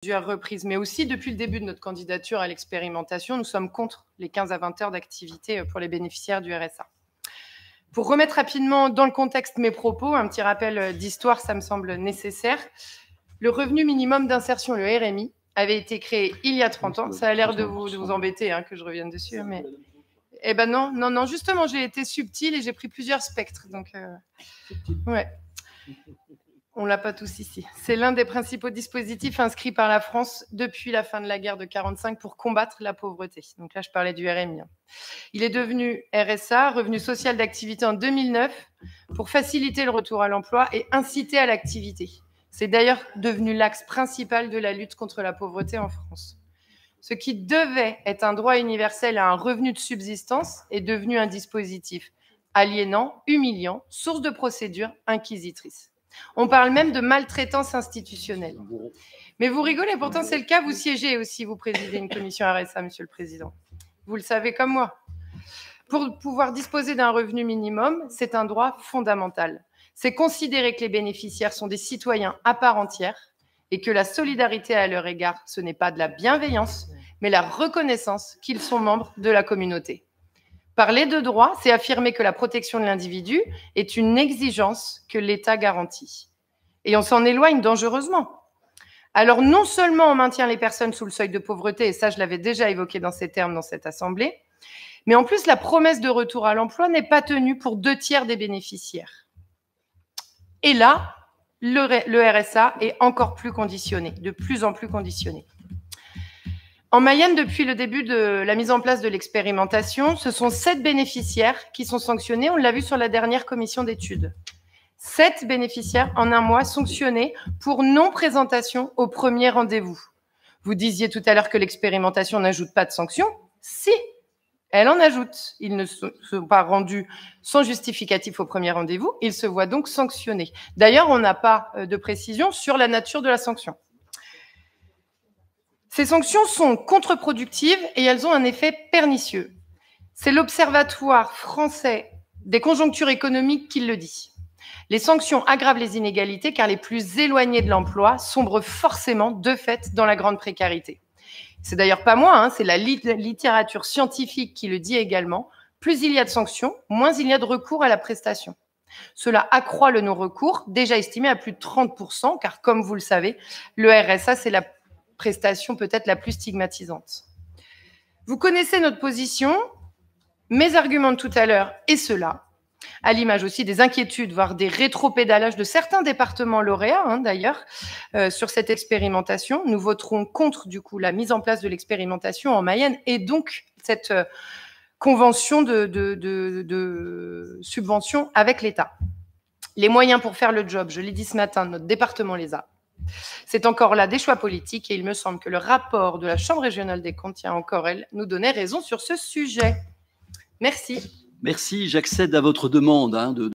plusieurs reprises, mais aussi depuis le début de notre candidature à l'expérimentation, nous sommes contre les 15 à 20 heures d'activité pour les bénéficiaires du RSA. Pour remettre rapidement dans le contexte mes propos, un petit rappel d'histoire, ça me semble nécessaire. Le revenu minimum d'insertion, le RMI, avait été créé il y a 30 ans. Ça a l'air de vous embêter que je revienne dessus, mais... Eh ben non, justement, j'ai été subtile et j'ai pris plusieurs spectres, donc... Ouais. On l'a pas tous ici. C'est l'un des principaux dispositifs inscrits par la France depuis la fin de la guerre de 1945 pour combattre la pauvreté. Donc là, je parlais du RMI. Il est devenu RSA, revenu social d'activité, en 2009 pour faciliter le retour à l'emploi et inciter à l'activité. C'est d'ailleurs devenu l'axe principal de la lutte contre la pauvreté en France. Ce qui devait être un droit universel à un revenu de subsistance est devenu un dispositif aliénant, humiliant, source de procédures inquisitrices. On parle même de maltraitance institutionnelle. Mais vous rigolez, pourtant c'est le cas, vous siégez aussi, vous présidez une commission RSA, Monsieur le Président. Vous le savez comme moi. Pour pouvoir disposer d'un revenu minimum, c'est un droit fondamental. C'est considérer que les bénéficiaires sont des citoyens à part entière et que la solidarité à leur égard, ce n'est pas de la bienveillance, mais la reconnaissance qu'ils sont membres de la communauté. Parler de droit, c'est affirmer que la protection de l'individu est une exigence que l'État garantit. Et on s'en éloigne dangereusement. Alors non seulement on maintient les personnes sous le seuil de pauvreté, et ça je l'avais déjà évoqué dans ces termes dans cette assemblée, mais en plus la promesse de retour à l'emploi n'est pas tenue pour 2/3 des bénéficiaires. Et là, le RSA est encore plus conditionné, de plus en plus conditionné. En Mayenne, depuis le début de la mise en place de l'expérimentation, ce sont 7 bénéficiaires qui sont sanctionnés. On l'a vu sur la dernière commission d'études. 7 bénéficiaires en un mois sanctionnés pour non-présentation au premier rendez-vous. Vous disiez tout à l'heure que l'expérimentation n'ajoute pas de sanctions. Si, elle en ajoute. Ils ne sont pas rendus sans justificatif au premier rendez-vous. Ils se voient donc sanctionnés. D'ailleurs, on n'a pas de précision sur la nature de la sanction. Ces sanctions sont contre-productives et elles ont un effet pernicieux. C'est l'Observatoire français des conjonctures économiques qui le dit. Les sanctions aggravent les inégalités car les plus éloignés de l'emploi sombrent forcément de fait dans la grande précarité. C'est d'ailleurs pas moi, c'est la littérature scientifique qui le dit également. Plus il y a de sanctions, moins il y a de recours à la prestation. Cela accroît le non-recours, déjà estimé à plus de 30%, car comme vous le savez, le RSA, c'est la prestation peut-être la plus stigmatisante. Vous connaissez notre position, mes arguments de tout à l'heure et ceux-là, à l'image aussi des inquiétudes, voire des rétropédalages de certains départements lauréats, d'ailleurs, sur cette expérimentation. Nous voterons contre, du coup, la mise en place de l'expérimentation en Mayenne et donc cette convention de subvention avec l'État. Les moyens pour faire le job, je l'ai dit ce matin, notre département les a. C'est encore là des choix politiques et il me semble que le rapport de la Chambre régionale des comptes, encore elle, nous donnait raison sur ce sujet. Merci. Merci, j'accède à votre demande de